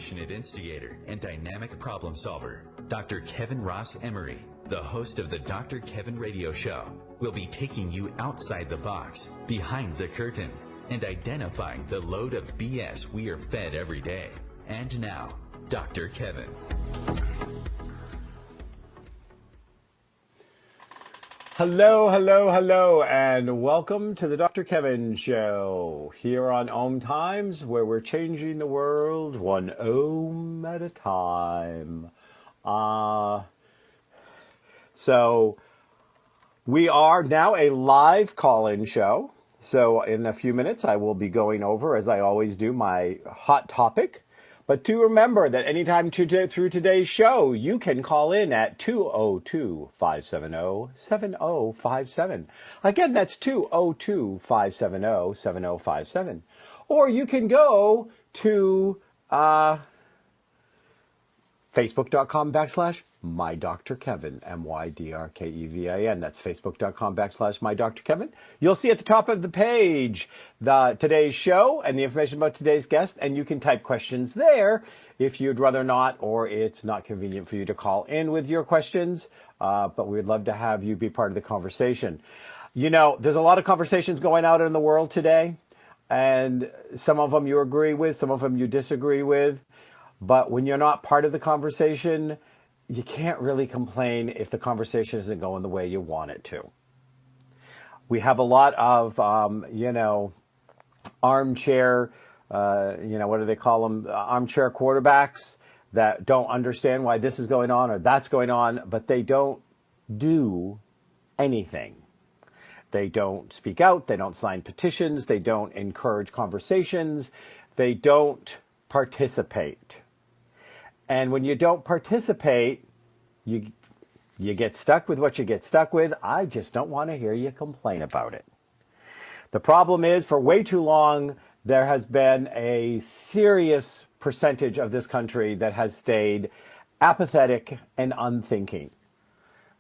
passionate instigator and dynamic problem solver, Dr. Kevin Ross Emery, the host of the Dr. Kevin Radio Show, will be taking you outside the box, behind the curtain, and identifying the load of BS we are fed every day. And now, Dr. Kevin. Hello, hello, hello, and welcome to the Dr. Kevin Show here on OMTimes, where we're changing the world one ohm at a time. So we are now a live call-in show. So in a few minutes, I will be going over, as I always do, my hot topic. But do remember that anytime through today's show, you can call in at 202-570-7057. Again, that's 202-570-7057. Or you can go to Facebook.com/MyDrKevin, MYDRKEVIN. That's Facebook.com/MyDrKevin. You'll see at the top of the page today's show and the information about today's guest, and you can type questions there if you'd rather not, or it's not convenient for you to call in with your questions. But we'd love to have you be part of the conversation. You know, there's a lot of conversations going out in the world today, and some of them you agree with, some of them you disagree with. But when you're not part of the conversation, you can't really complain if the conversation isn't going the way you want it to. We have a lot of, armchair, what do they call them? Armchair quarterbacks that don't understand why this is going on or that's going on, but they don't do anything. They don't speak out. They don't sign petitions. They don't encourage conversations. They don't participate. And when you don't participate, you get stuck with what you get stuck with. I just don't want to hear you complain about it. The problem is, for way too long, there has been a serious percentage of this country that has stayed apathetic and unthinking.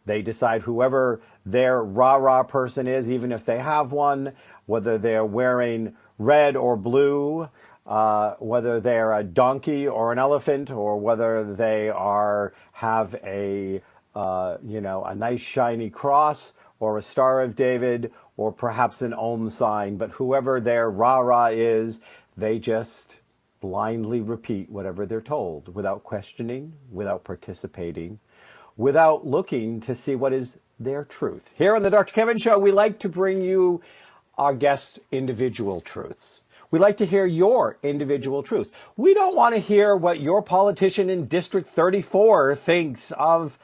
They decide whoever their rah-rah person is, even if they have one, whether they're wearing red or blue, whether they're a donkey or an elephant, or whether they have a nice shiny cross or a Star of David or perhaps an Om sign. But whoever their rah-rah is, they just blindly repeat whatever they're told without questioning, without participating, without looking to see what is their truth. Here on the Dr. Kevin Show, we like to bring you our guest individual truths. We like to hear your individual truths. We don't want to hear what your politician in District 34 thinks of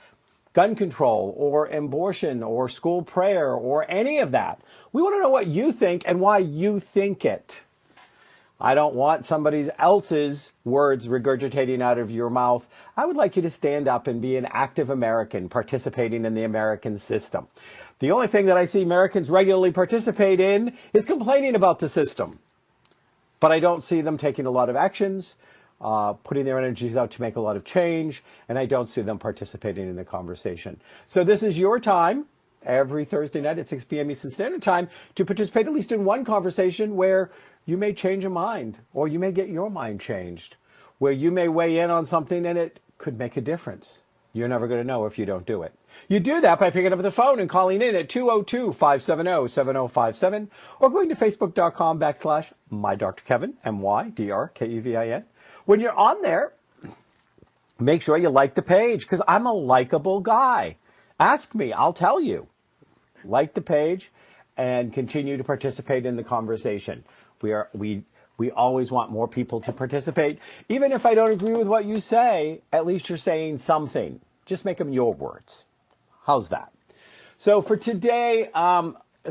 gun control or abortion or school prayer or any of that. We want to know what you think and why you think it. I don't want somebody else's words regurgitating out of your mouth. I would like you to stand up and be an active American participating in the American system. The only thing that I see Americans regularly participate in is complaining about the system. But I don't see them taking a lot of actions, putting their energies out to make a lot of change, and I don't see them participating in the conversation. So this is your time, every Thursday night at 6 p.m. Eastern Standard Time, to participate at least in one conversation where you may change a mind, or you may get your mind changed, where you may weigh in on something and it could make a difference. You're never going to know if you don't do it. You do that by picking up the phone and calling in at 202-570-7057 or going to Facebook.com/MyDrKevin, MYDRKEVIN. When you're on there, make sure you like the page, because I'm a likable guy. Ask me, I'll tell you. Like the page and continue to participate in the conversation. We always want more people to participate. Even if I don't agree with what you say, at least you're saying something. Just make them your words. How's that? So for today,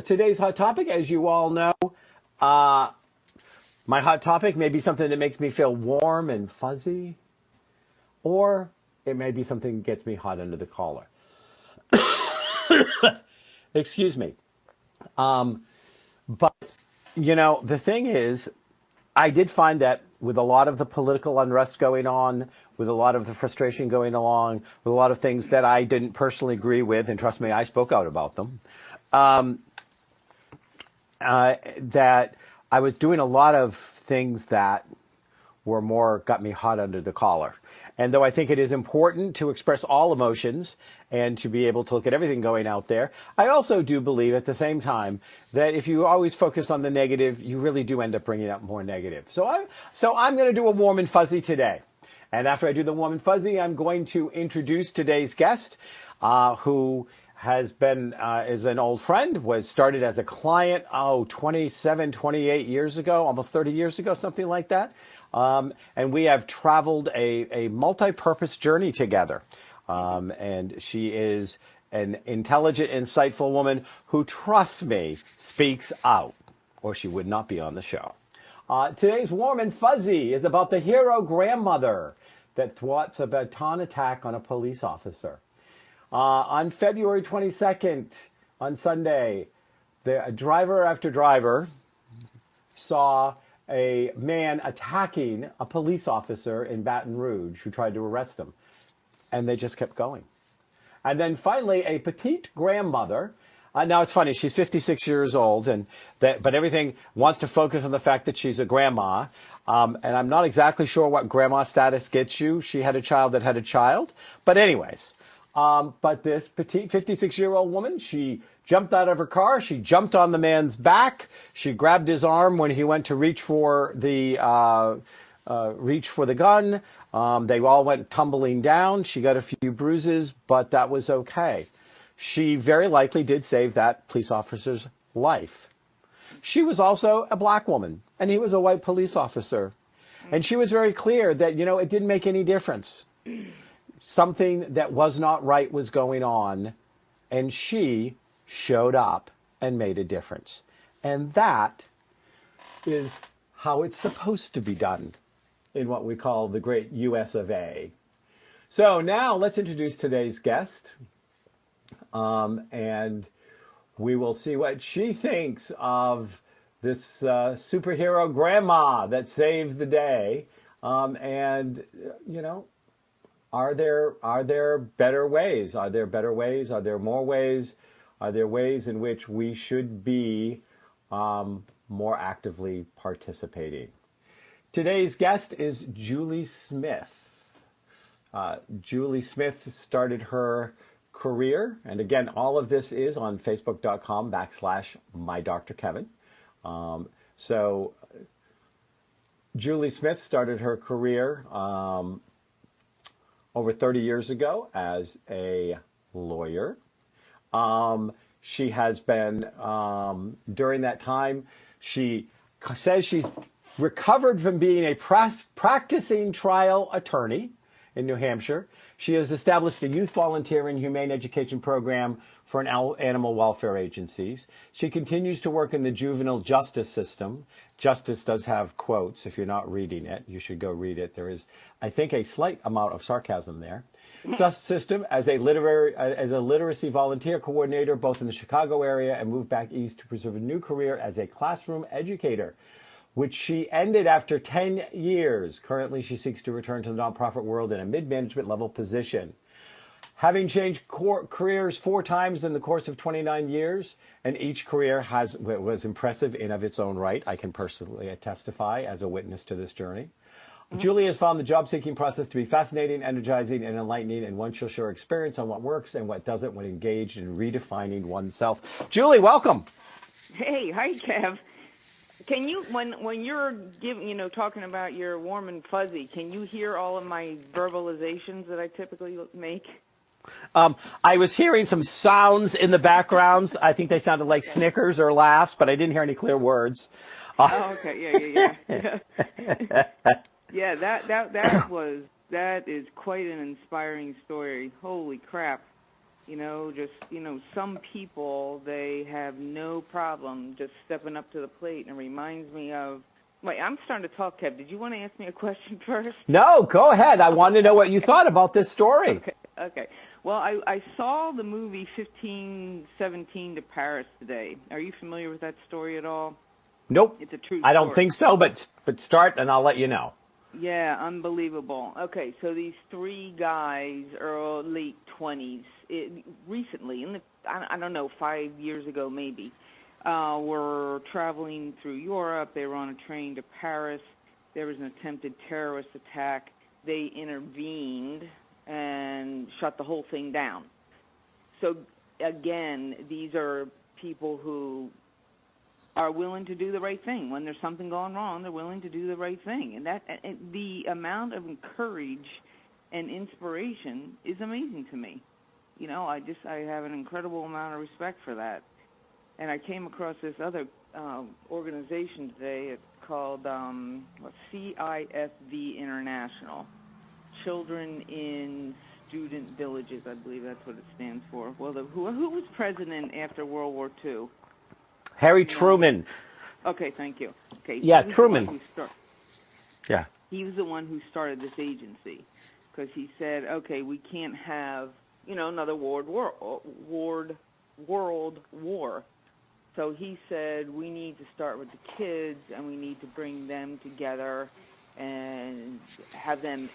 today's hot topic, as you all know, my hot topic may be something that makes me feel warm and fuzzy, or it may be something that gets me hot under the collar. Excuse me. But, the thing is, I did find that with a lot of the political unrest going on, with a lot of the frustration going along, with a lot of things that I didn't personally agree with, and trust me, I spoke out about them, that I was doing a lot of things that were more got me hot under the collar. And though I think it is important to express all emotions and to be able to look at everything going out there, I also do believe at the same time that if you always focus on the negative, you really do end up bringing up more negative. So I'm going to do a warm and fuzzy today. And after I do the warm and fuzzy, I'm going to introduce today's guest, who has been, is an old friend, was started as a client, 28 years ago, almost 30 years ago, something like that. And we have traveled a multi-purpose journey together. And she is an intelligent, insightful woman who, trust me, speaks out, or she would not be on the show. Today's warm and fuzzy is about the hero grandmother that thwarts a baton attack on a police officer. On February 22nd, on Sunday, the driver after driver saw a man attacking a police officer in Baton Rouge who tried to arrest him. And they just kept going. And then finally, a petite grandmother. Now, it's funny, she's 56 years old, but everything wants to focus on the fact that she's a grandma. And I'm not exactly sure what grandma status gets you. She had a child that had a child. But anyways, but this petite 56-year-old woman, she jumped out of her car. She jumped on the man's back. She grabbed his arm when he went to reach for the gun. They all went tumbling down. She got a few bruises, but that was okay. She very likely did save that police officer's life. She was also a black woman, and he was a white police officer. And she was very clear that, it didn't make any difference. Something that was not right was going on, and she showed up and made a difference. And that is how it's supposed to be done in what we call the great US of A. So now let's introduce today's guest. And we will see what she thinks of this superhero grandma that saved the day. Are there better ways? Are there better ways? Are there more ways? Are there ways in which we should be more actively participating? Today's guest is Julie Smith. Julie Smith started her career, and again, all of this is on facebook.com/mydrkevin. So Julie Smith started her career over 30 years ago as a lawyer. She has been, during that time, she says she's recovered from being a practicing trial attorney in New Hampshire. She has established a youth volunteer and humane education program for animal welfare agencies. She continues to work in the juvenile justice system. Justice does have quotes. If you're not reading it, you should go read it. There is, I think, a slight amount of sarcasm there. Justice system as a literacy volunteer coordinator, both in the Chicago area, and moved back east to pursue a new career as a classroom educator, which she ended after 10 years. Currently, she seeks to return to the nonprofit world in a mid-management level position. Having changed careers 4 times in the course of 29 years, and each career was impressive in of its own right. I can personally testify as a witness to this journey. Julie has found the job-seeking process to be fascinating, energizing, and enlightening, and one she'll share her experience on what works and what doesn't when engaged in redefining oneself. Julie, welcome. Hey, hi, Kev. Can you, when you're talking about your warm and fuzzy, can you hear all of my verbalizations that I typically make? I was hearing some sounds in the background. I think they sounded like snickers or laughs, but I didn't hear any clear words. Oh, okay, yeah. Yeah, that is quite an inspiring story. Holy crap. Some people, they have no problem just stepping up to the plate, and it reminds me of, wait, I'm starting to talk, Kev. Did you want to ask me a question first? No, go ahead. I want to know what you thought about this story. Okay. Well, I saw the movie 1517 to Paris today. Are you familiar with that story at all? Nope. It's a true story. I don't think so, but start and I'll let you know. Yeah, unbelievable. Okay, so these 3 guys are late 20s, recently, I don't know, 5 years ago maybe, were traveling through Europe. They were on a train to Paris, there was an attempted terrorist attack, they intervened and shut the whole thing down. So, again, these are people who are willing to do the right thing. When there's something going wrong, they're willing to do the right thing. And the amount of courage and inspiration is amazing to me. You know, I have an incredible amount of respect for that. And I came across this other organization today. It's called CISV International, Children in Student Villages, I believe that's what it stands for. Well, who was president after World War II? Harry Truman. Okay, thank you. Okay, yeah, Truman. Yeah. He was the one who started this agency because he said, okay, we can't have, another world war. So he said we need to start with the kids and we need to bring them together and have them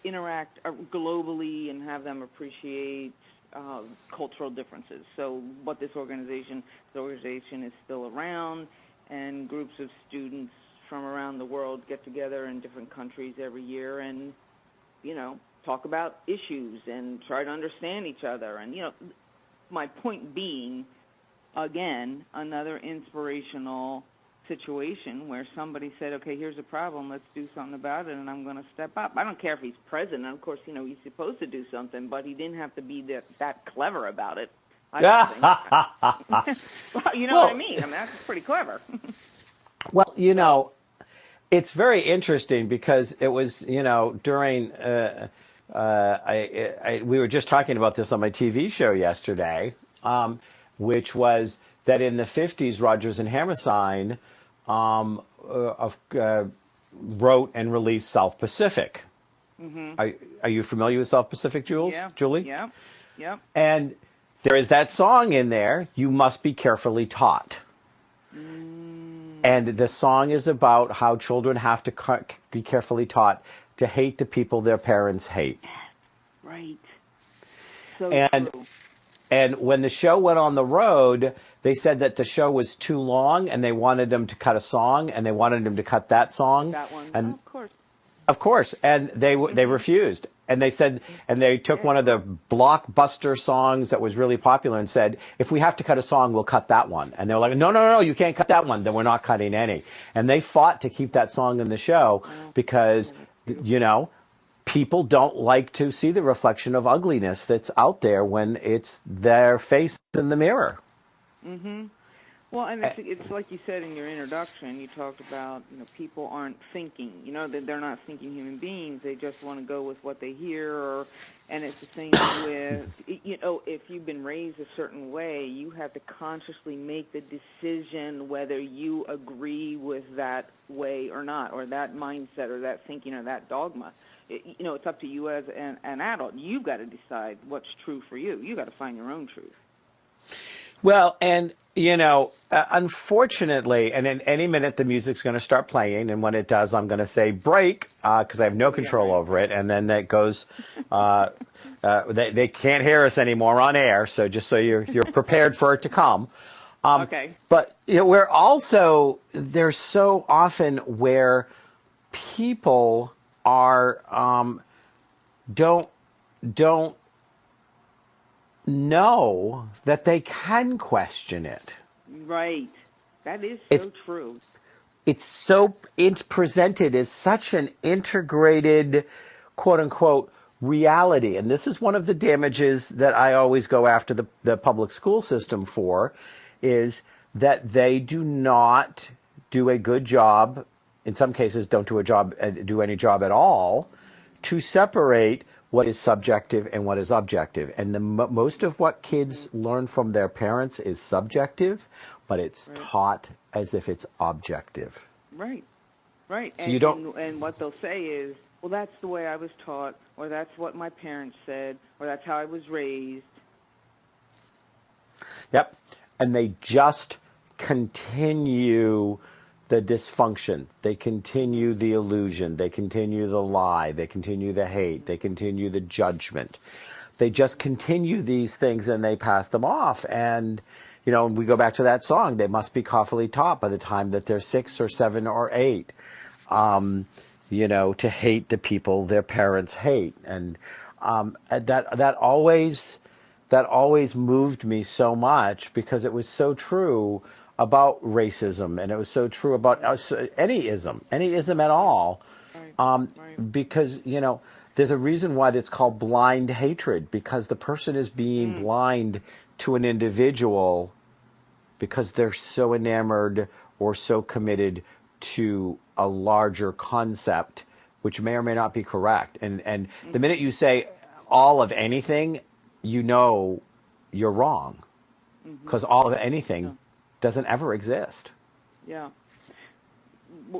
interact globally and have them appreciate cultural differences. So what the organization is still around, and groups of students from around the world get together in different countries every year and, talk about issues and try to understand each other. And, my point being, again, another inspirational situation where somebody said, okay, here's a problem, let's do something about it, and I'm going to step up. I don't care if he's president. Of course, he's supposed to do something, but he didn't have to be that clever about it. I don't think. Well, you know what I mean? That's pretty clever. Well, it's very interesting because it was, during, we were just talking about this on my TV show yesterday, which was that in the 50s, Rodgers and Hammerstein wrote and released South Pacific. Mm-hmm. Are you familiar with South Pacific, Julie? Yeah. Yep. And there is that song in there, You Must Be Carefully Taught. And the song is about how children have to be carefully taught to hate the people their parents hate. Right. So true. And when the show went on the road, they said that the show was too long, and they wanted them to cut a song, and they wanted them to cut that song. That one, and of course. Of course, and they refused. And they said, and they took one of the blockbuster songs that was really popular and said, if we have to cut a song, we'll cut that one. And they were like, no, you can't cut that one. Then we're not cutting any. And they fought to keep that song in the show because, people don't like to see the reflection of ugliness that's out there when it's their face in the mirror. Mm-hmm. Well, and it's like you said in your introduction, you talked about, people aren't thinking, that they're not thinking human beings. They just want to go with what they hear. And it's the same with, if you've been raised a certain way, you have to consciously make the decision whether you agree with that way or not, or that mindset or that thinking or that dogma. It's up to you as an adult. You've got to decide what's true for you. You've got to find your own truth. Well, and, unfortunately, and in any minute the music's going to start playing, and when it does, I'm going to say break, because I have no control over it, and then that goes, they can't hear us anymore on air, so just so you're prepared for it to come. Okay. But we're also, there's so often where people are, don't know that they can question it. Right. That is so true. It's presented as such an integrated, quote unquote, reality. And this is one of the damages that I always go after the public school system for, is that they do not do a good job, in some cases don't do any job at all, to separate what is subjective and what is objective. And most of what kids learn from their parents is subjective, but it's taught as if it's objective. Right. So and what they'll say is, well, that's the way I was taught, or that's what my parents said, or that's how I was raised. Yep. And they just continue the dysfunction. They continue the illusion. They continue the lie. They continue the hate. They continue the judgment. They just continue these things and they pass them off. And, we go back to that song, they must be carefully taught by the time that they're 6 or 7 or 8. to hate the people their parents hate. And that always moved me so much, because it was so true about racism, and it was so true about any ism at all. Because, there's a reason why it's called blind hatred, because the person is being blind to an individual because they're so enamored or so committed to a larger concept, which may or may not be correct. And the minute you say all of anything, you're wrong, because all of anything doesn't ever exist. Yeah.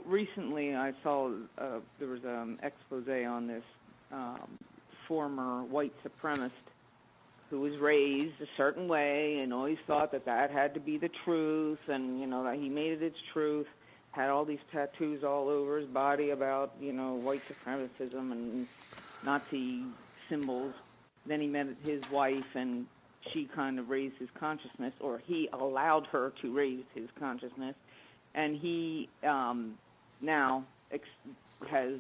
Recently, I saw there was an expose on this former white supremacist who was raised a certain way and always thought that had to be the truth, and that he made it its truth. Had all these tattoos all over his body about white supremacism and Nazi symbols. Then he met his wife, and she kind of raised his consciousness, or he allowed her to raise his consciousness, and he now has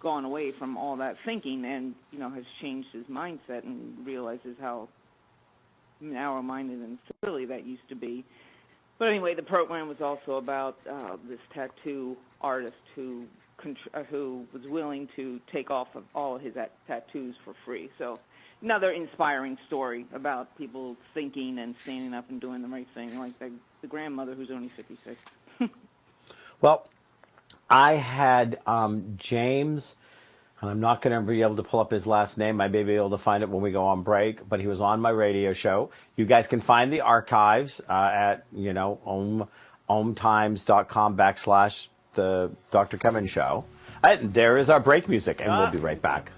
gone away from all that thinking, and has changed his mindset and realizes how narrow-minded and silly that used to be. But anyway, the program was also about this tattoo artist who was willing to take off of all of his tattoos for free. So another inspiring story about people thinking and standing up and doing the right thing, like the grandmother who's only 56. Well, I had James, and I'm not going to be able to pull up his last name. I may be able to find it when we go on break, but he was on my radio show. You guys can find the archives at, OMTimes.com/the Dr. Kevin Show. And there is our break music, and we'll be right back.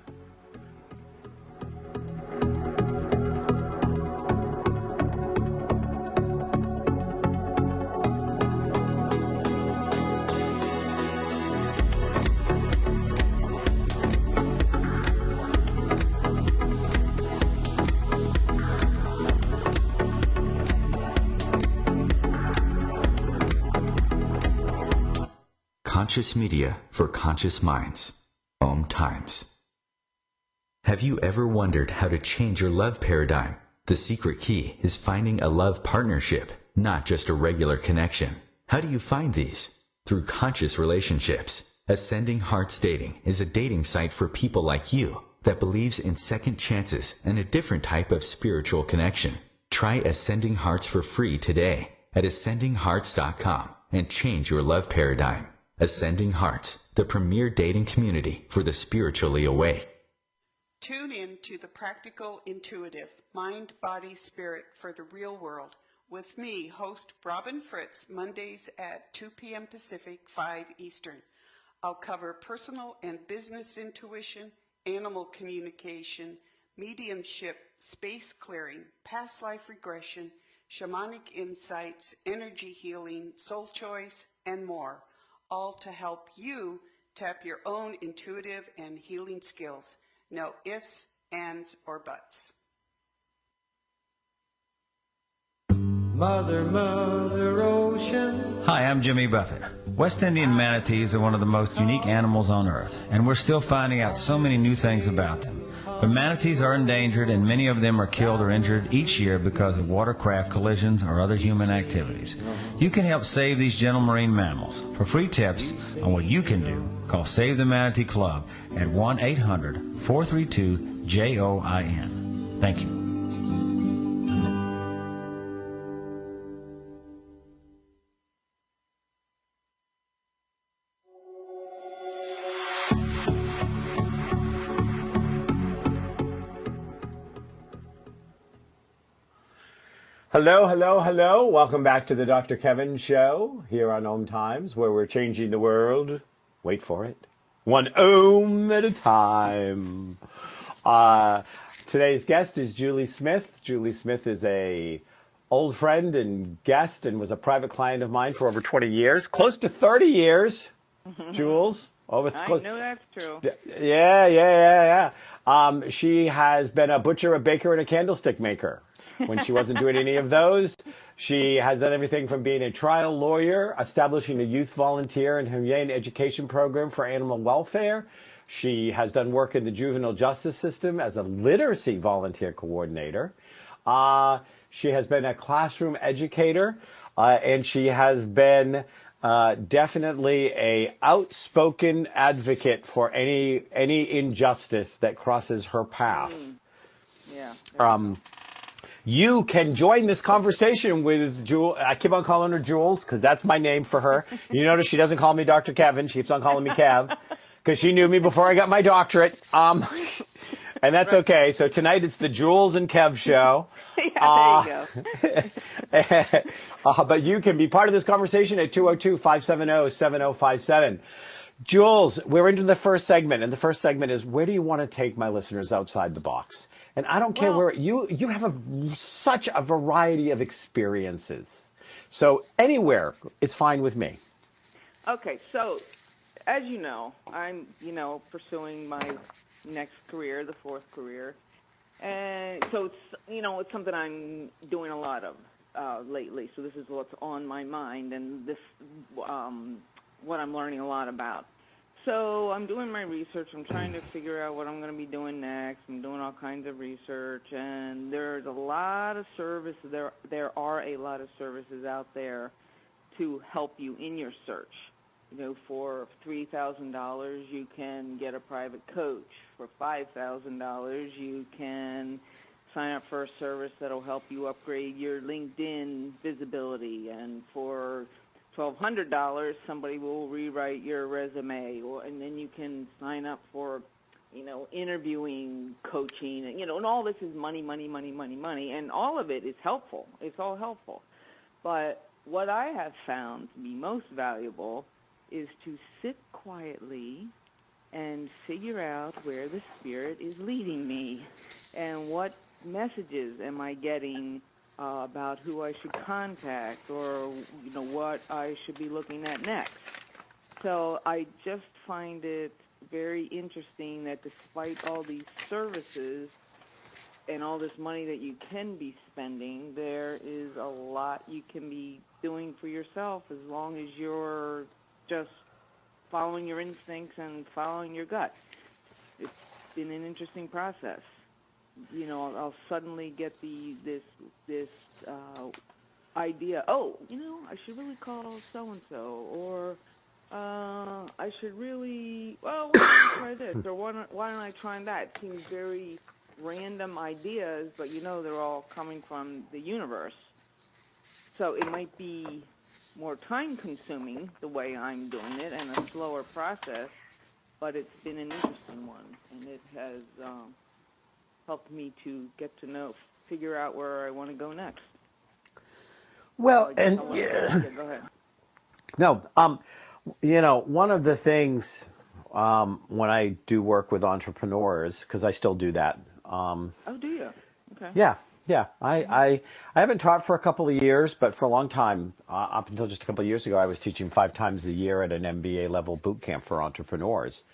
Conscious media for conscious minds. OMTimes. Have you ever wondered how to change your love paradigm? The secret key is finding a love partnership, not just a regular connection. How do you find these? Through conscious relationships. Ascending Hearts Dating is a dating site for people like you that believes in second chances and a different type of spiritual connection. Try Ascending Hearts for free today at ascendinghearts.com and change your love paradigm. Ascending Hearts, the premier dating community for the spiritually awake. Tune in to The Practical Intuitive, Mind, Body, Spirit for the Real World with me, host Robin Fritz, Mondays at 2 p.m. Pacific, 5 Eastern. I'll cover personal and business intuition, animal communication, mediumship, space clearing, past life regression, shamanic insights, energy healing, soul choice, and more, all to help you tap your own intuitive and healing skills. No ifs, ands, or buts. Mother, Mother Ocean. Hi, I'm Jimmy Buffett. West Indian manatees are one of the most unique animals on Earth, and we're still finding out so many new things about them. But manatees are endangered, and many of them are killed or injured each year because of watercraft collisions or other human activities. You can help save these gentle marine mammals. For free tips on what you can do, call Save the Manatee Club at 1-800-432-JOIN. Thank you. Hello, hello, hello. Welcome back to the Dr. Kevin Show here on OMTimes, where we're changing the world. Wait for it. One ohm at a time. Today's guest is Julie Smith. Julie Smith is a old friend and guest and was a private client of mine for over 20 years. Close to 30 years, Jules. I know that's true. Yeah. She has been a butcher, a baker, and a candlestick maker. when she wasn't doing any of those. She has done everything from being a trial lawyer, establishing a youth volunteer and humane education program for animal welfare. She has done work in the juvenile justice system as a literacy volunteer coordinator. She has been a classroom educator, and she has been definitely a outspoken advocate for any injustice that crosses her path. Yeah. You can join this conversation with Jewel. I keep on calling her Jules because that's my name for her. You notice she doesn't call me Dr. Kevin. She keeps on calling me Kev because she knew me before I got my doctorate. And that's okay. So tonight it's the Jules and Kev show. Yeah, there you go. But you can be part of this conversation at 202-570-7057. Jules, we're into the first segment, and the first segment is, where do you want to take my listeners outside the box? And I don't care where you have such a variety of experiences. So anywhere is fine with me. Okay, so as you know, I'm, pursuing my next career, the fourth career. And so it's something I'm doing a lot of lately. So this is what's on my mind, and this what I'm learning a lot about. So I'm doing my research. I'm trying to figure out what I'm going to be doing next. I'm doing all kinds of research, and there's a lot of services. There are a lot of services out there to help you in your search. For $3,000, you can get a private coach. For $5,000, you can sign up for a service that'll help you upgrade your LinkedIn visibility. And for $1,200, somebody will rewrite your resume. And then you can sign up for, interviewing, coaching. And all this is money. And all of it is helpful. It's all helpful. But what I have found to be most valuable is to sit quietly and figure out where the Spirit is leading me and what messages am I getting about who I should contact or, what I should be looking at next. So I just find it very interesting that despite all these services and all this money that you can be spending, there is a lot you can be doing for yourself as long as you're just following your instincts and following your gut. It's been an interesting process. I'll suddenly get this idea. Oh, I should really call so-and-so, or I should really. Well, why don't I try this, or why don't I try that? It seems very random ideas, but they're all coming from the universe. So it might be more time-consuming the way I'm doing it and a slower process, but it's been an interesting one, and it has helped me to get to figure out where I want to go next. Well, go ahead. No, one of the things when I do work with entrepreneurs, because I still do that. Oh, do you? Okay. Yeah. I haven't taught for a couple of years, but for a long time, up until just a couple of years ago, I was teaching 5 times a year at an MBA level boot camp for entrepreneurs.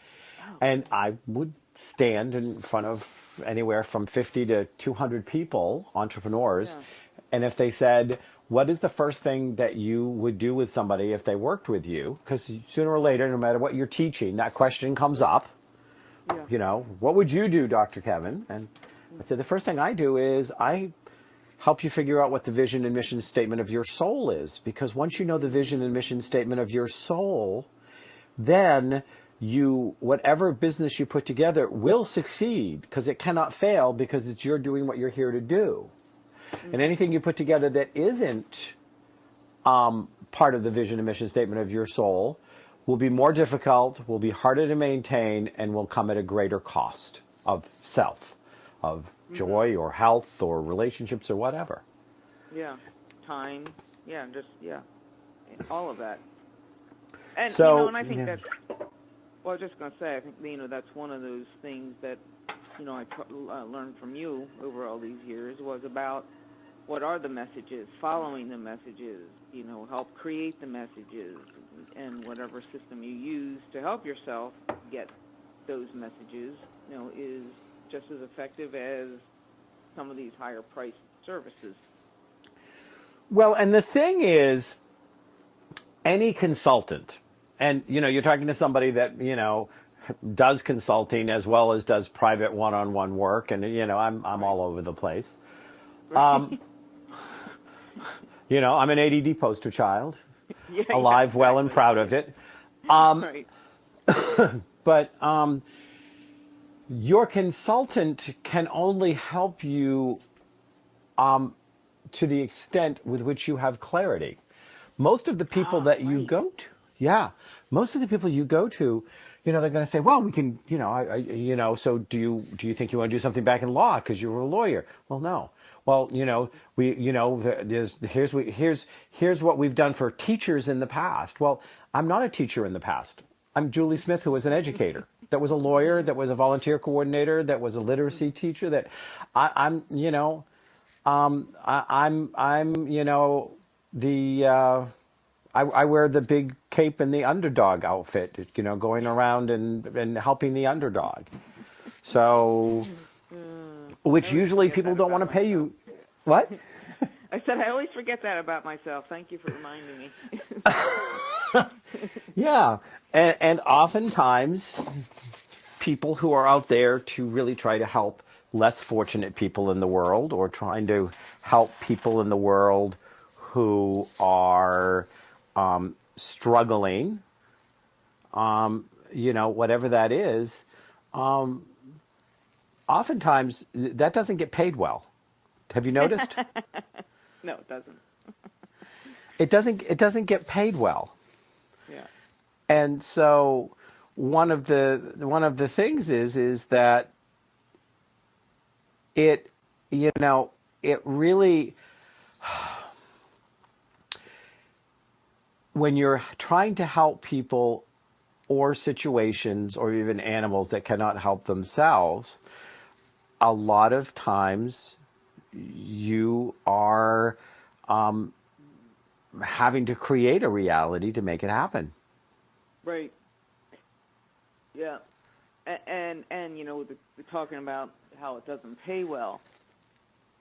Oh. And I would stand in front of anywhere from 50 to 200 people, entrepreneurs, yeah. And if they said, what is the first thing that you would do with somebody if they worked with you? Because sooner or later, no matter what you're teaching, that question comes up. Yeah. What would you do, Dr. Kevin? And I said, the first thing I do is I help you figure out what the vision and mission statement of your soul is. Because once you know the vision and mission statement of your soul, then whatever business you put together will succeed, because it cannot fail, because it's you're doing what you're here to do. And anything you put together that isn't part of the vision and mission statement of your soul will be more difficult, will be harder to maintain, and will come at a greater cost of self, of joy or health or relationships or whatever. Yeah, time. Yeah, all of that. And and I think that's. Well, I was just going to say, I think that's one of those things that I learned from you over all these years was about what are the messages, following the messages, help create the messages, and whatever system you use to help yourself get those messages, is just as effective as some of these higher priced services. Well, and the thing is, any consultant, and you're talking to somebody that does consulting as well as does private one-on-one work, and I'm all over the place. I'm an ADD poster child, alive, well, and proud of it. Right. But your consultant can only help you to the extent with which you have clarity. Most of the people that you go to, most of the people you go to, they're going to say, well, we can, so do you think you want to do something back in law because you were a lawyer? Well, no. Well, here's what we've done for teachers in the past. Well, I'm not a teacher in the past. I'm Julie Smith, who was an educator, that was a lawyer, that was a volunteer coordinator, that was a literacy teacher. That I wear the big cape and the underdog outfit, going around and helping the underdog. So, which usually people don't want to pay you. What? I said I always forget that about myself. Thank you for reminding me. Yeah, and oftentimes people who are out there to really try to help less fortunate people in the world, or trying to help people in the world who are struggling, whatever that is, oftentimes that doesn't get paid well. Have you noticed? No, it doesn't. It doesn't get paid well. Yeah. And so one of the things is that it really, when you're trying to help people or situations or even animals that cannot help themselves, a lot of times you are having to create a reality to make it happen. Right. Yeah. And we're talking about how it doesn't pay well.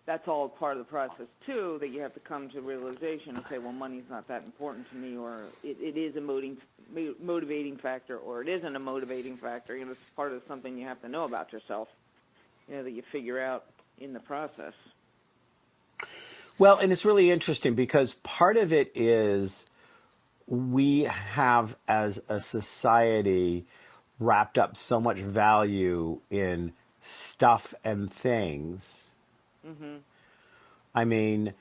That's all part of the process, too, that you have to come to realization, okay, well, money's not that important to me, or it is a motivating factor, or it isn't a motivating factor. It's part of something you have to know about yourself, that you figure out in the process. Well, and it's really interesting because part of it is we have, as a society, wrapped up so much value in stuff and things. Mm-hmm. I mean,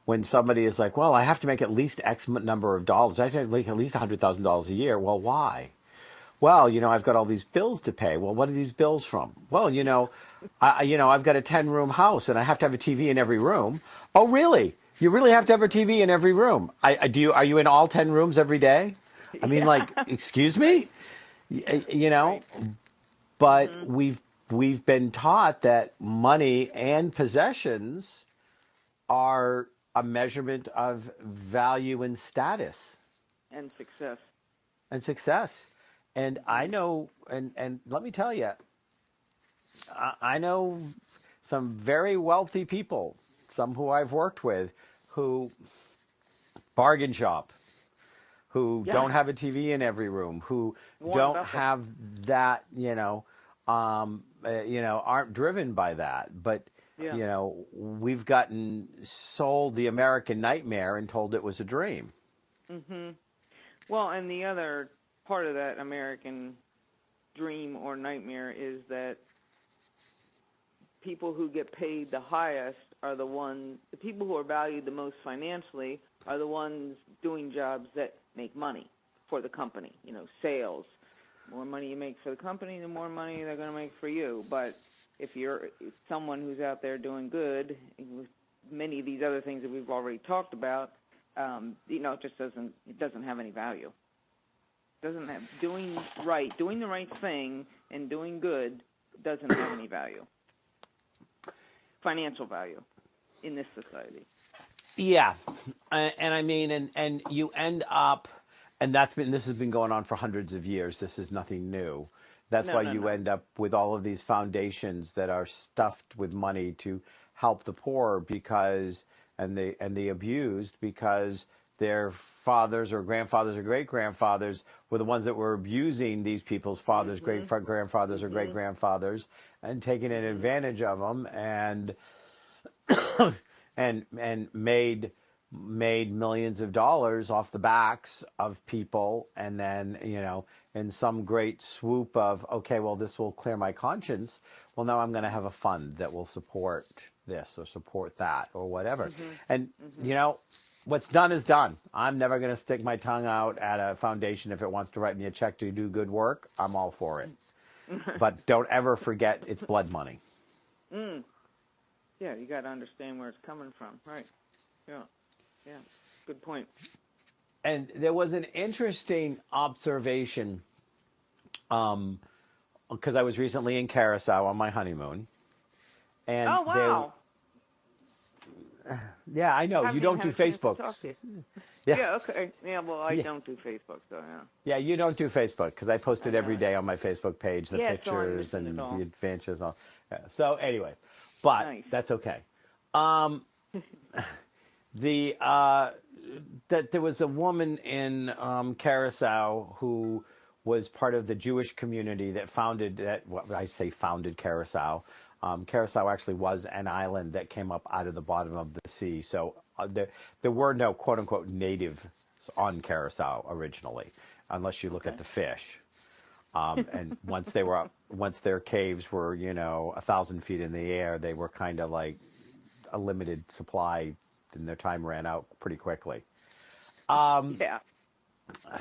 when somebody is like, well, I have to make at least X number of dollars. I have to make at least $100,000 a year. Well, why? Well, I've got all these bills to pay. Well, what are these bills from? Well, I've got a 10-room house and I have to have a TV in every room. Oh, really? You really have to have a TV in every room? Are you in all 10 rooms every day? I mean, excuse me? Right. But Mm-hmm. we've been taught that money and possessions are a measurement of value and status. And success. And I know, and let me tell you, I know some very wealthy people, some who I've worked with, who bargain shop, who don't have a TV in every room, who don't have that, aren't driven by that. But, we've gotten sold the American nightmare and told it was a dream. Mm-hmm. Well, and the other part of that American dream or nightmare is that people who get paid the highest are the people who are valued the most financially are the ones doing jobs that make money for the company, sales. The more money you make for the company, the more money they're going to make for you. But if you're someone who's out there doing good, with many of these other things that we've already talked about, it just doesn't have any value. Doesn't have doing the right thing and doing good doesn't have any value. Financial value in this society. Yeah, and I mean, and you end up, and this has been going on for hundreds of years. This is nothing new. That's why you end up with all of these foundations that are stuffed with money to help the poor and the abused because their fathers or grandfathers or great-grandfathers were the ones that were abusing these people's fathers, great-grandfathers or great-grandfathers, and taking an advantage of them and made millions of dollars off the backs of people, and then, in some great swoop of, okay, well, this will clear my conscience. Well, now I'm going to have a fund that will support this or support that or whatever. And, what's done is done. I'm never going to stick my tongue out at a foundation if it wants to write me a check to do good work. I'm all for it. But don't ever forget it's blood money. Yeah, you got to understand where it's coming from. Right. Yeah. Yeah. Good point. And there was an interesting observation because I was recently in Curacao on my honeymoon. And oh, wow. Yeah, I know. You don't do Facebook. Yeah, okay. Yeah, well, I don't do Facebook, so yeah. Yeah, you don't do Facebook because I post it every day on my Facebook page, the pictures and the adventures. Yeah. So, anyways, but that's okay. That there was a woman in Curacao who was part of the Jewish community that founded Curacao. Curacao actually was an island that came up out of the bottom of the sea. So there were no quote-unquote natives on Curacao originally, unless you look at the fish. And once their caves were, 1,000 feet in the air, they were kind of like a limited supply, and their time ran out pretty quickly.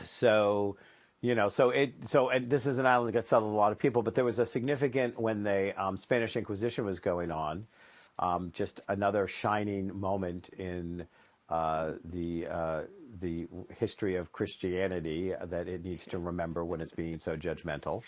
So, and this is an island that got settled with a lot of people, but there was a significant, when the Spanish Inquisition was going on, just another shining moment in the history of Christianity that it needs to remember when it's being so judgmental.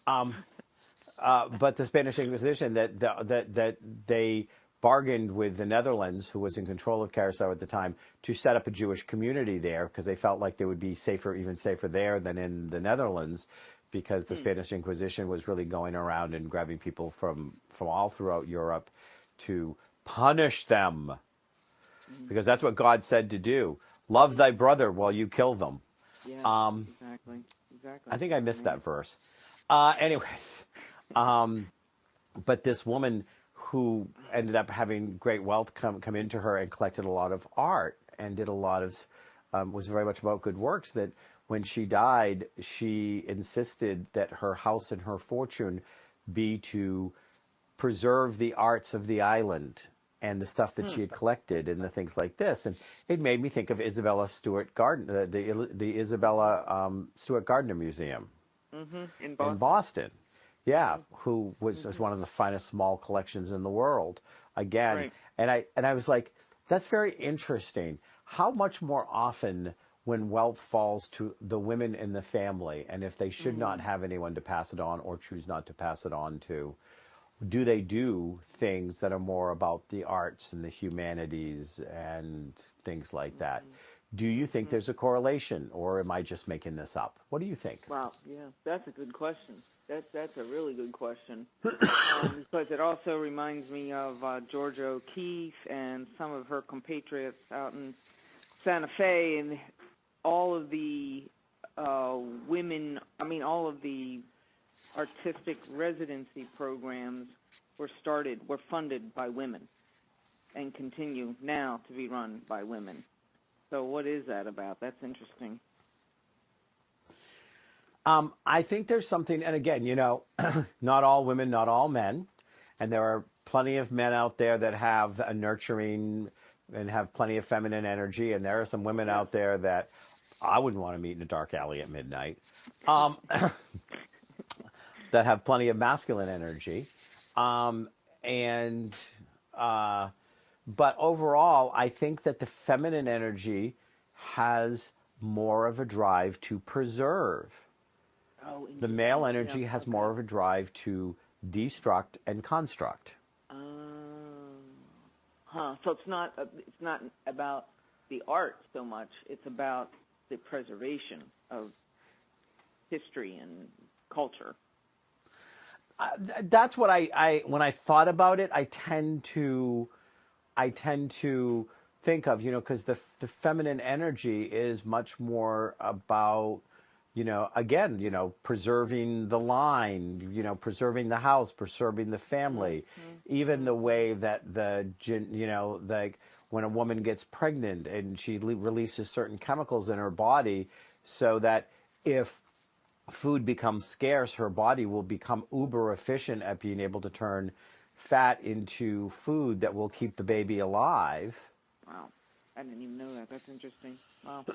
But the Spanish Inquisition, that they bargained with the Netherlands, who was in control of Curacao at the time, to set up a Jewish community there because they felt like they would be even safer there than in the Netherlands, because the Spanish Inquisition was really going around and grabbing people from all throughout Europe to punish them, because that's what God said to do. Love thy brother while you kill them. Yeah, exactly. I think I missed that verse. Anyways, but this woman who ended up having great wealth come into her and collected a lot of art and did a lot of, was very much about good works, that when she died, she insisted that her house and her fortune be to preserve the arts of the island and the stuff that she had collected and the things like this. And it made me think of Isabella Stewart Gardner, the Isabella Stewart Gardner Museum in Boston. Yeah, who was one of the finest small collections in the world. Again, and I was like, that's very interesting. How much more often, when wealth falls to the women in the family, and if they should not have anyone to pass it on or choose not to pass it on to, do they do things that are more about the arts and the humanities and things like that? Do you think there's a correlation, or am I just making this up? What do you think? Wow, yeah, that's a good question. That's a really good question, because it also reminds me of Georgia O'Keeffe and some of her compatriots out in Santa Fe, and all of the women, all of the artistic residency programs were funded by women and continue now to be run by women. So what is that about? That's interesting. I think there's something, and again, not all women, not all men, and there are plenty of men out there that have a nurturing and have plenty of feminine energy, and there are some women out there that I wouldn't want to meet in a dark alley at midnight, that have plenty of masculine energy, but overall, I think that the feminine energy has more of a drive to preserve. The male energy has more of a drive to destruct and construct. So it's not about the art so much. It's about the preservation of history and culture. That's what when I thought about it, I tend to think of, because the feminine energy is much more about, again, preserving the line, preserving the house, preserving the family, even the way that like when a woman gets pregnant and she releases certain chemicals in her body so that if food becomes scarce, her body will become uber efficient at being able to turn fat into food that will keep the baby alive. Wow. I didn't even know that. That's interesting. Wow.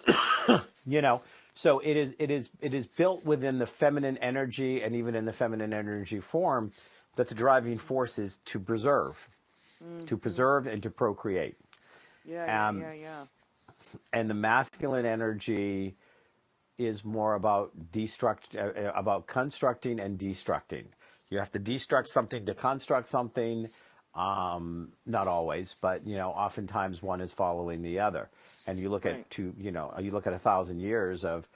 So it is built within the feminine energy, and even in the feminine energy form, that the driving force is to preserve, to preserve and to procreate. Yeah. And the masculine energy is more about about constructing and destructing. You have to destruct something to construct something. Not always, but oftentimes one is following the other. And you look at you look at 1,000 years of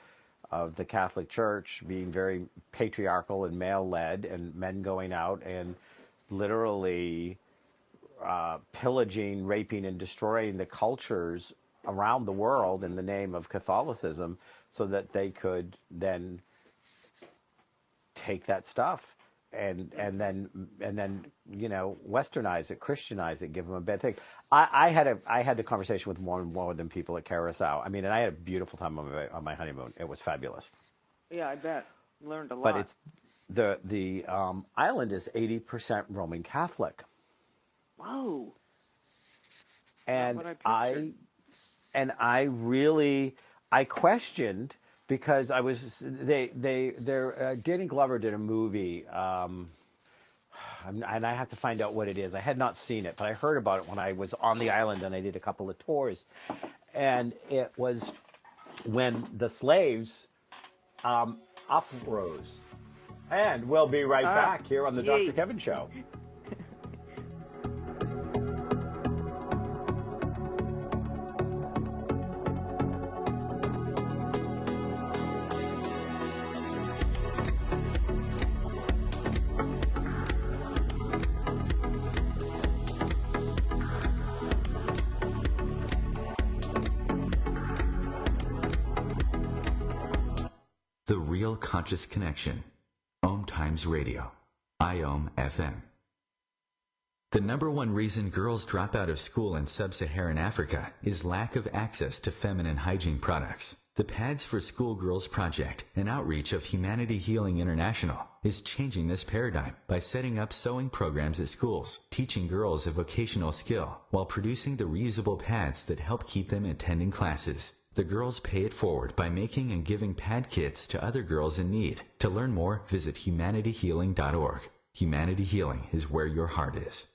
the Catholic Church being very patriarchal and male-led, and men going out and literally pillaging, raping, and destroying the cultures around the world in the name of Catholicism, so that they could then take that stuff and then westernize it, Christianize it, give them a bad thing. I had the conversation with more than people at Carousel. I mean, and I had a beautiful time on my honeymoon. It was fabulous. Yeah, I bet. Learned a lot. But it's the island is 80% Roman Catholic. Whoa. And I questioned, because Danny Glover did a movie, and I have to find out what it is. I had not seen it, but I heard about it when I was on the island and I did a couple of tours. And it was when the slaves uprose. And we'll be right back here on the Dr. Kevin Show. The Real Conscious Connection. OMTimes Radio. IOM FM. The number one reason girls drop out of school in sub-Saharan Africa is lack of access to feminine hygiene products. The Pads for Schoolgirls Project, an outreach of Humanity Healing International, is changing this paradigm by setting up sewing programs at schools, teaching girls a vocational skill, while producing the reusable pads that help keep them attending classes. The girls pay it forward by making and giving pad kits to other girls in need. To learn more, visit humanityhealing.org. Humanity Healing is where your heart is.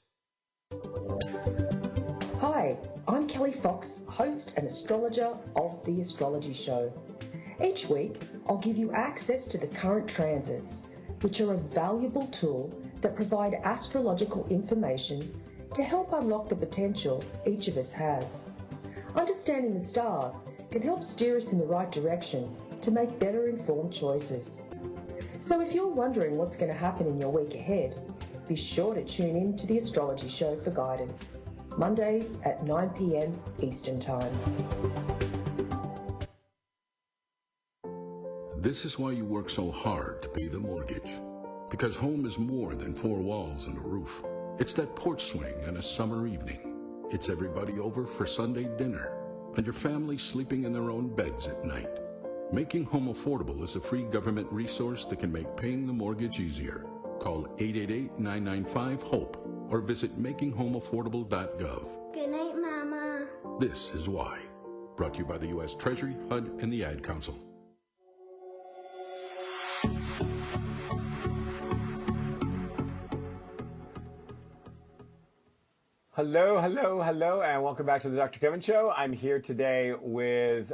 Hi, I'm Kelly Fox, host and astrologer of The Astrology Show. Each week, I'll give you access to the current transits, which are a valuable tool that provide astrological information to help unlock the potential each of us has. Understanding the stars can help steer us in the right direction to make better informed choices. So if you're wondering what's going to happen in your week ahead, be sure to tune in to The Astrology Show for guidance, Mondays at 9 p.m. Eastern Time. This is why you work so hard to pay the mortgage. Because home is more than four walls and a roof. It's that porch swing on a summer evening. It's everybody over for Sunday dinner, and your family sleeping in their own beds at night. Making Home Affordable is a free government resource that can make paying the mortgage easier. Call 888-995-HOPE or visit makinghomeaffordable.gov. Good night, Mama. This is why. Brought to you by the U.S. Treasury, HUD, and the Ad Council. Hello, and welcome back to the Dr. Kevin Show. I'm here today with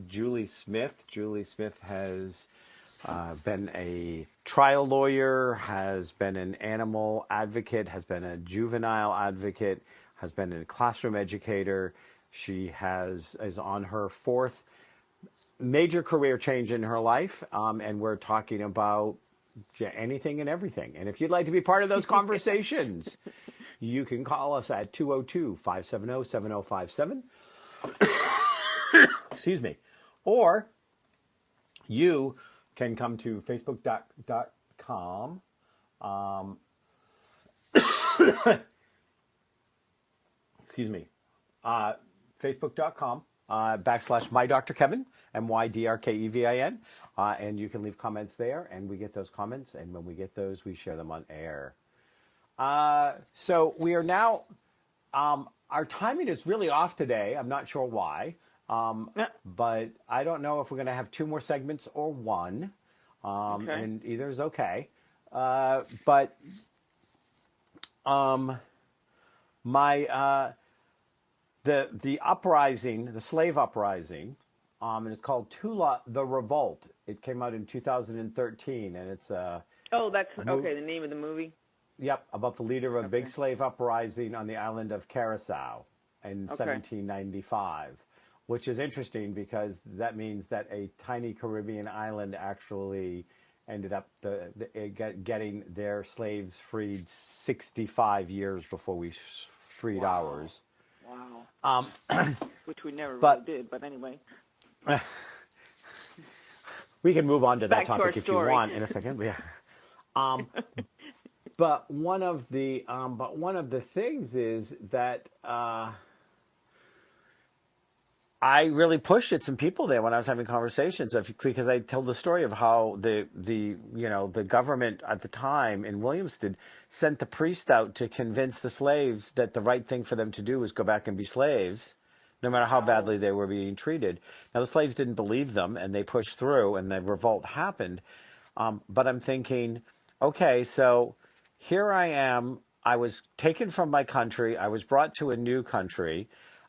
Julie Smith. Julie Smith has been a trial lawyer, has been an animal advocate, has been a juvenile advocate, has been a classroom educator. She is on her fourth major career change in her life, and we're talking about anything and everything. And if you'd like to be part of those conversations, you can call us at 202-570-7057. Excuse me. Or you can come to facebook.com. Excuse me. Facebook.com / my Dr. Kevin, MYDRKEVIN. And you can leave comments there, and we get those comments. And when we get those, we share them on air. So we are now, our timing is really off today. I'm not sure why. But I don't know if we're going to have 2 more segments or 1. Okay. And either is okay. The uprising, the slave uprising, and it's called Tula the Revolt. It came out in 2013, and it's that's okay. The name of the movie. Yep, about the leader of a big slave uprising on the island of Curacao in 1795, which is interesting because that means that a tiny Caribbean island actually ended up getting their slaves freed 65 years before we freed ours. Wow. Which we never really did, but anyway. We can move on to that Back topic to if you want in a second. Yeah. But one of the things is that I really pushed at some people there when I was having conversations because I told the story of how the government at the time in Williamston sent the priest out to convince the slaves that the right thing for them to do was go back and be slaves, no matter how badly they were being treated. Now the slaves didn't believe them, and they pushed through, and the revolt happened. But I'm thinking, okay, so here I am. I was taken from my country. I was brought to a new country.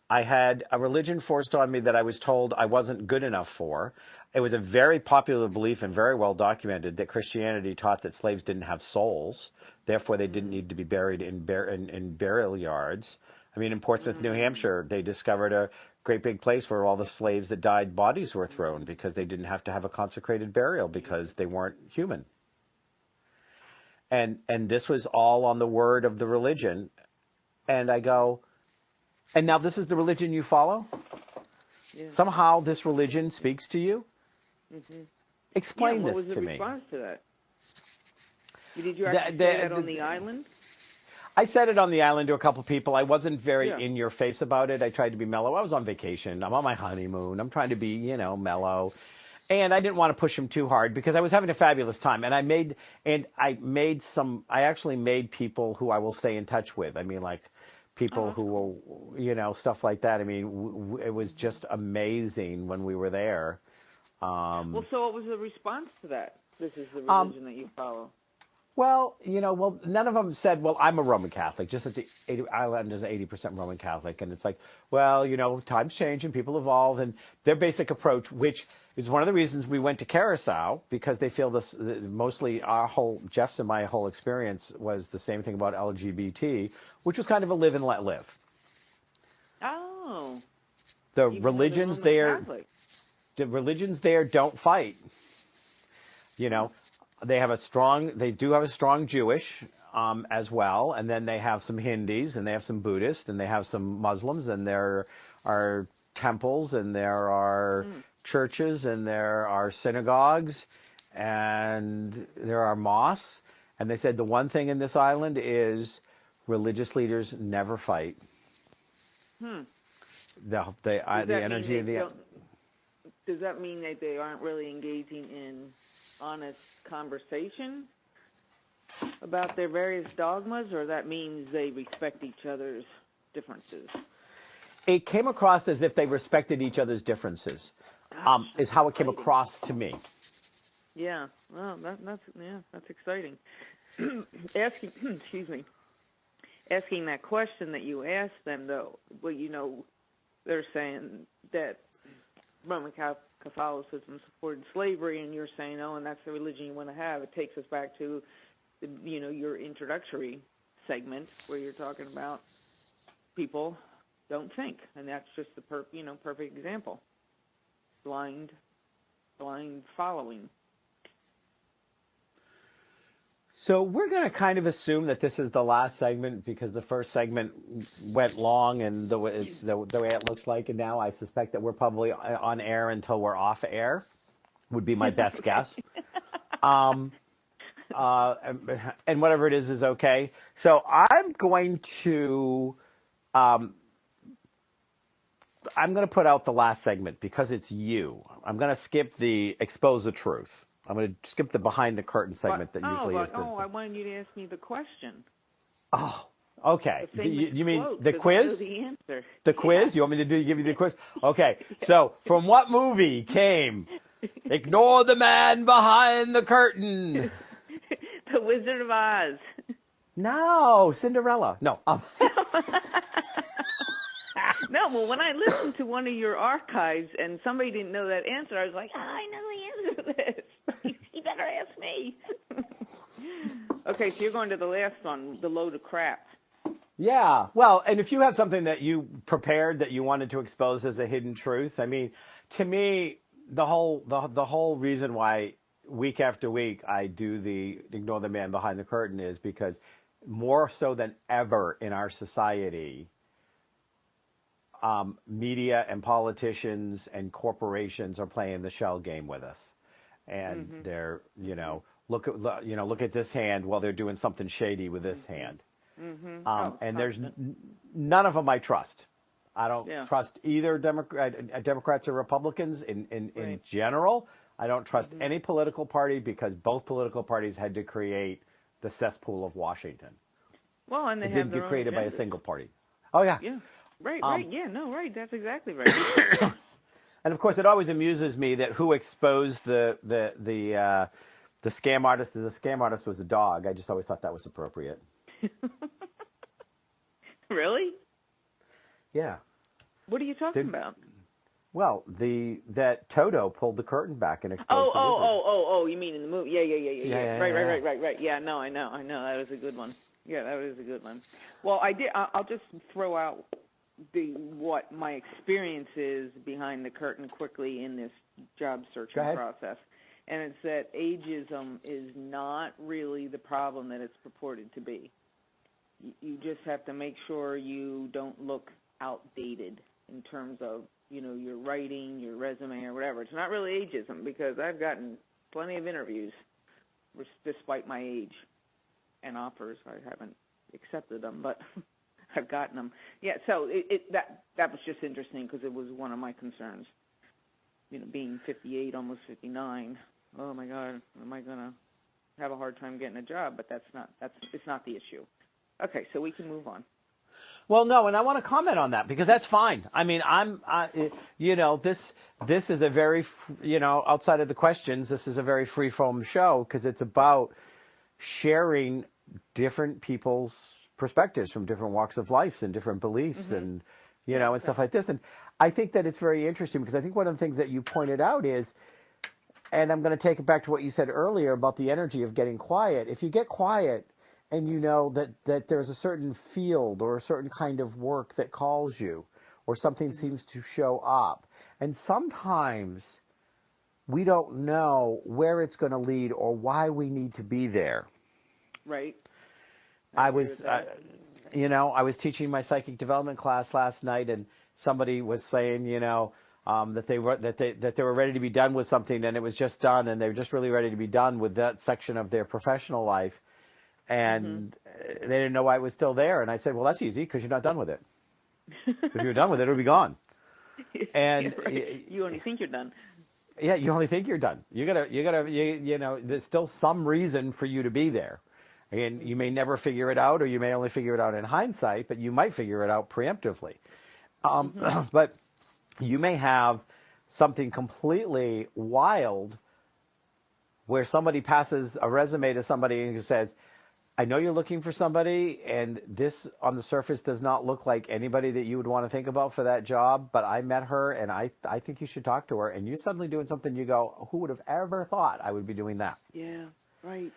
I had a religion forced on me that I was told I wasn't good enough for. It was a very popular belief and very well documented that Christianity taught that slaves didn't have souls. Therefore, they didn't need to be buried in burial yards. I mean, in Portsmouth, New Hampshire, they discovered a great big place where all the slaves that died bodies were thrown because they didn't have to have a consecrated burial because they weren't human. And this was all on the word of the religion. And I go, and now this is the religion you follow? Yeah. Somehow this religion speaks to you? Mm-hmm. Explain this to me. What was the response to that? Did you actually say that on the island? I said it on the island to a couple of people. I wasn't very in your face about it. I tried to be mellow. I was on vacation. I'm on my honeymoon. I'm trying to be, mellow. And I didn't want to push him too hard because I was having a fabulous time. And I actually made people who I will stay in touch with. I mean, like people who will, stuff like that. I mean, it was just amazing when we were there. So what was the response to that? This is the religion that you follow. Well, none of them said, well, I'm a Roman Catholic, just that the island is 80% Roman Catholic. And it's like, well, times change and people evolve. And their basic approach, which is one of the reasons we went to Curacao, because they feel this, mostly Jeff's and my whole experience was the same thing about LGBT, which was kind of a live and let live. Oh. The religions there don't fight. They do have a strong Jewish as well, and then they have some Hindus, and they have some Buddhists, and they have some Muslims, and there are temples, and there are churches, and there are synagogues, and there are mosques. And they said the one thing in this island is religious leaders never fight. The energy of the. Does that mean that they aren't really engaging in honest conversation about their various dogmas, or that means they respect each other's differences? It came across as if they respected each other's differences, is how it came across to me. Yeah, well, that's exciting. Asking that question that you asked them, though, well, they're saying that Roman Catholicism supported slavery, and you're saying, and that's the religion you want to have. It takes us back to, your introductory segment where you're talking about people don't think, and that's just the perfect example. Blind following. So we're going to kind of assume that this is the last segment because the first segment went long and the way it looks like, and now I suspect that we're probably on air until we're off air, would be my best guess. And whatever it is okay. So I'm going to put out the last segment because it's you. I'm going to skip the expose the truth. I'm going to skip the behind the curtain segment that usually is. I wanted you to ask me the question. Oh, okay. You mean quote, the quiz? I know the answer. The quiz? You want me to give you the quiz? Okay. So, from what movie came "Ignore the man behind the curtain"? The Wizard of Oz. No, Cinderella. No. No, well, when I listened to one of your archives and somebody didn't know that answer, I was like, I know the answer to this. You better ask me. Okay, so you're going to the last one, the load of crap. Yeah. Well, and if you have something that you prepared that you wanted to expose as a hidden truth, I mean, to me, the whole reason why week after week I do the Ignore the Man Behind the Curtain is because more so than ever in our society, media and politicians and corporations are playing the shell game with us, and they're look at this hand while they're doing something shady with this hand, and there's none of them I trust. I don't trust either Democrats or Republicans in general. I don't trust any political party because both political parties had to create the cesspool of Washington. Well, and they didn't get created by a single party. Oh yeah. Yeah. Right. Yeah. No. Right. That's exactly right. And of course, it always amuses me that who exposed the scam artist as a scam artist was a dog. I just always thought that was appropriate. Really? Yeah. What are you talking about? Well, that Toto pulled the curtain back and exposed the wizard. Oh, you mean in the movie? Yeah. Right. Yeah, no, I know. That was a good one. Yeah, that was a good one. Well, I'll just throw out what my experience is behind the curtain quickly in this job searching process. And it's that ageism is not really the problem that it's purported to be. You just have to make sure you don't look outdated in terms of, your writing, your resume, or whatever. It's not really ageism because I've gotten plenty of interviews despite my age and offers. I haven't accepted them, but I've gotten them. Yeah, so that was just interesting because it was one of my concerns. Being 58, almost 59. Oh my God, am I gonna have a hard time getting a job? But it's not the issue. Okay, so we can move on. Well, no, and I want to comment on that because that's fine. I mean, this is a very, outside of the questions, this is a very free-form show because it's about sharing different people's perspectives from different walks of life and different beliefs and, and stuff like this. And I think that it's very interesting because I think one of the things that you pointed out is, and I'm going to take it back to what you said earlier about the energy of getting quiet. If you get quiet and you know that there's a certain field or a certain kind of work that calls you or something seems to show up, and sometimes we don't know where it's going to lead or why we need to be there. Right. I was teaching my psychic development class last night, and somebody was saying, that they were ready to be done with something, and it was just done, and they were just really ready to be done with that section of their professional life, and they didn't know why it was still there. And I said, well, that's easy because you're not done with it. If you're done with it, it'll be gone. And you only think you're done. Yeah, you only think you're done. You gotta, there's still some reason for you to be there. And you may never figure it out, or you may only figure it out in hindsight, but you might figure it out preemptively. But you may have something completely wild where somebody passes a resume to somebody who says, I know you're looking for somebody, and this on the surface does not look like anybody that you would want to think about for that job, but I met her, and I think you should talk to her. And you're suddenly doing something, you go, who would have ever thought I would be doing that? Yeah, right.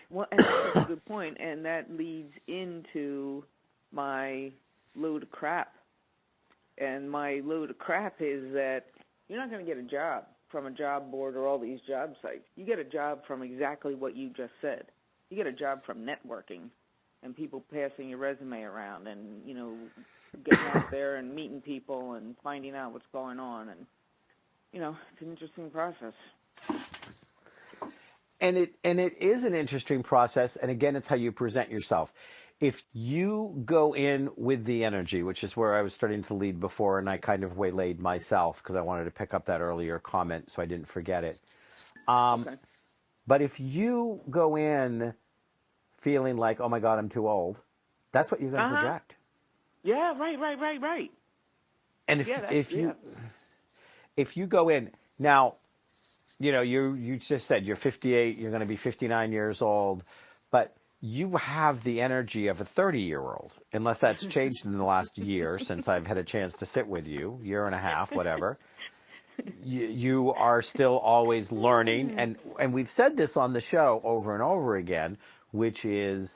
Well, and that's a good point, and that leads into my load of crap. And my load of crap is that you're not going to get a job from a job board or all these job sites. You get a job from exactly what you just said. you get a job from networking and people passing your resume around and, getting out there and meeting people and finding out what's going on. And, it's an interesting process. And it is an interesting process. And again, it's how you present yourself. If you go in with the energy, which is where I was starting to lead before, and I kind of waylaid myself because I wanted to pick up that earlier comment so I didn't forget it. Okay. But if you go in feeling like, oh my God, I'm too old, that's what you're going to project. Yeah, right. And if you go in now, you just said you're 58, you're going to be 59 years old, but you have the energy of a 30-year-old, unless that's changed in the last year since I've had a chance to sit with you, year and a half, whatever. You are still always learning, and we've said this on the show over and over again, which is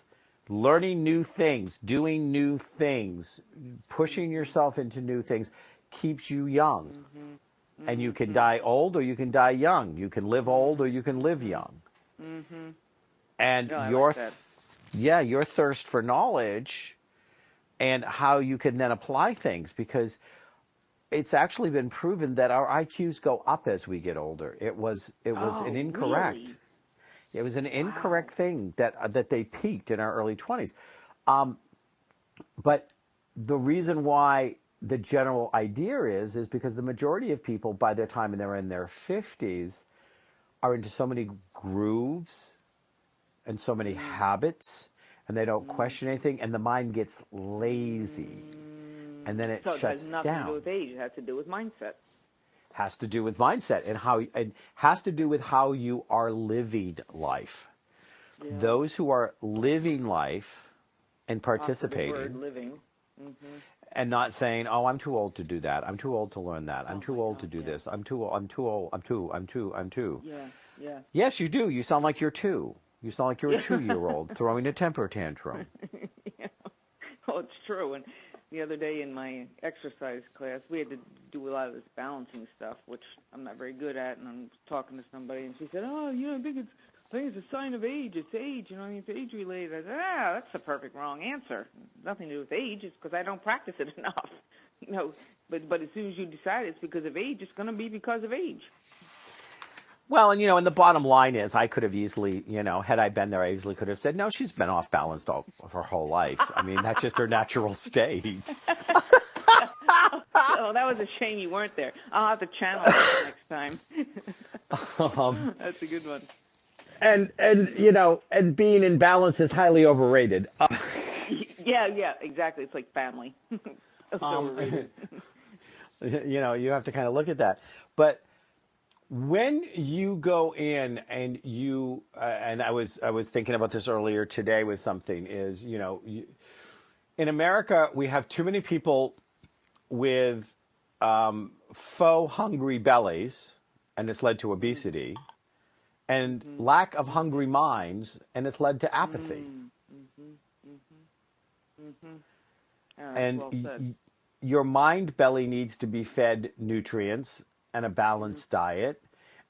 learning new things, doing new things, pushing yourself into new things keeps you young. Mm-hmm. And you can die old or you can die young. You can live old or you can live young. Mm-hmm. And your thirst for knowledge and how you can then apply things, because it's actually been proven that our IQs go up as we get older. It was an incorrect. Really? It was an incorrect thing that they peaked in our early 20s. But the reason why the general idea is because the majority of people, by the time they're in their 50s, are into so many grooves and so many habits, and they don't question anything, and the mind gets lazy, and then it shuts down. So it has nothing to do with age. It has to do with mindset. Has to do with mindset and has to do with how you are living life. Yeah. Those who are living life and participating, word living. Mm-hmm. And not saying, "Oh, I'm too old to do that. I'm too old to learn that. I'm too old to do this. I'm too old. I'm too." Yeah. Yes, you do. You sound like you're two. You sound like you're a 2-year-old throwing a temper tantrum. Yeah. Well, it's true. And the other day in my exercise class, we had to do a lot of this balancing stuff, which I'm not very good at. And I'm talking to somebody, and she said, "Oh, I think it's a sign of age. It's age. It's age related." I said, that's the perfect wrong answer. Nothing to do with age. It's because I don't practice it enough. But as soon as you decide it's because of age, it's going to be because of age. Well, and the bottom line is, I could have easily, had I been there, I easily could have said, no, she's been off balanced all of her whole life. I mean, that's just her natural state. Oh, that was a shame you weren't there. I'll have to channel that next time. That's a good one. And being in balance is highly overrated. Yeah, exactly. It's like family. It's overrated. You have to kind of look at that. But when you go in and and I was thinking about this earlier today with something is, in America, we have too many people with faux hungry bellies, and it's led to obesity, and lack of hungry minds, and it's led to apathy. And well your mind belly needs to be fed nutrients and a balanced diet,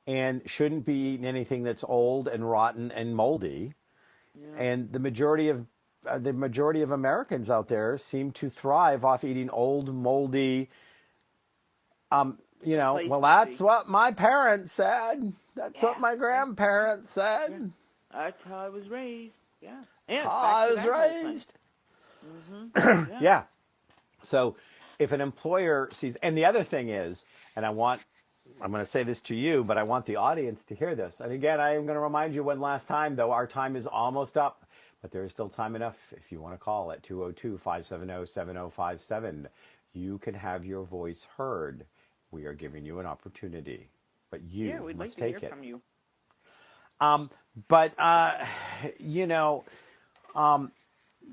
and shouldn't be eating anything that's old and rotten and moldy. Yeah. And the majority of Americans out there seem to thrive off eating old, moldy. Well, that's what my parents said. That's what my grandparents said. Yeah. That's how I was raised. Yeah. How I was raised. Mm-hmm. Yeah. So if an employer sees, and the other thing is, and I'm going to say this to you, but I want the audience to hear this. And again, I am going to remind you one last time, though our time is almost up, but there is still time enough if you want to call at 202-570-7057. You can have your voice heard. We are giving you an opportunity, but you we'd must like to take hear it. From you.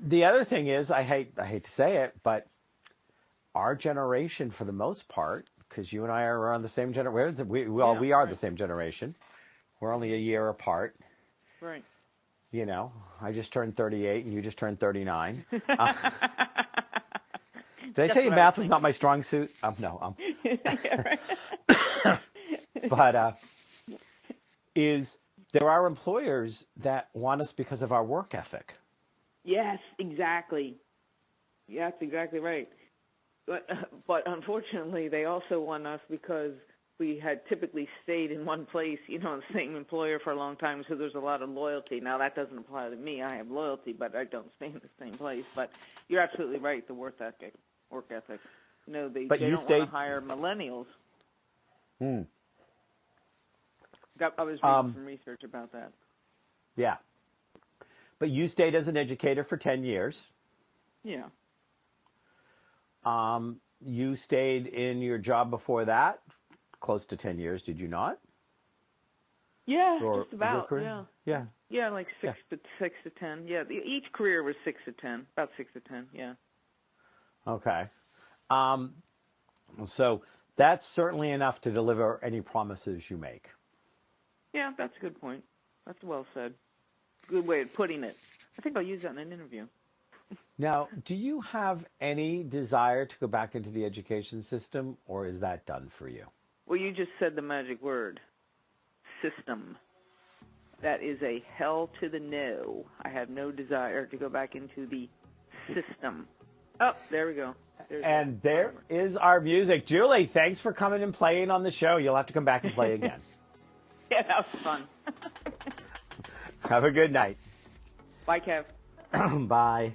The other thing is, I hate to say it, but our generation, for the most part, because you and I are around the same generation, we are the same generation. We're only a year apart. Right. I just turned 38 and you just turned 39. Did I tell you math was not my strong suit? No. Yeah, right. But there are employers that want us because of our work ethic. Yes, exactly. Yeah, that's exactly right. But unfortunately, they also want us because we had typically stayed in one place, the same employer for a long time, so there's a lot of loyalty. Now, that doesn't apply to me. I have loyalty, but I don't stay in the same place. But you're absolutely right, the work ethic. They don't want to hire millennials. Hmm. I was reading some research about that. Yeah. But you stayed as an educator for 10 years. Yeah. You stayed in your job before that, close to 10 years, did you not? Yeah, Or just about, yeah. Yeah. Yeah, like 6 to 10. Yeah, each career was 6 to 10, about 6 to 10, yeah. Okay. So that's certainly enough to deliver any promises you make. Yeah, that's a good point. That's well said. Good way of putting it. I think I'll use that in an interview. Now, do you have any desire to go back into the education system, or is that done for you? Well, you just said the magic word, system. That is a hell to the no. I have no desire to go back into the system. Oh, there we go. There is our music. Julie, thanks for coming and playing on the show. You'll have to come back and play again. Yeah, that was fun. Have a good night. Bye, Kev. Bye.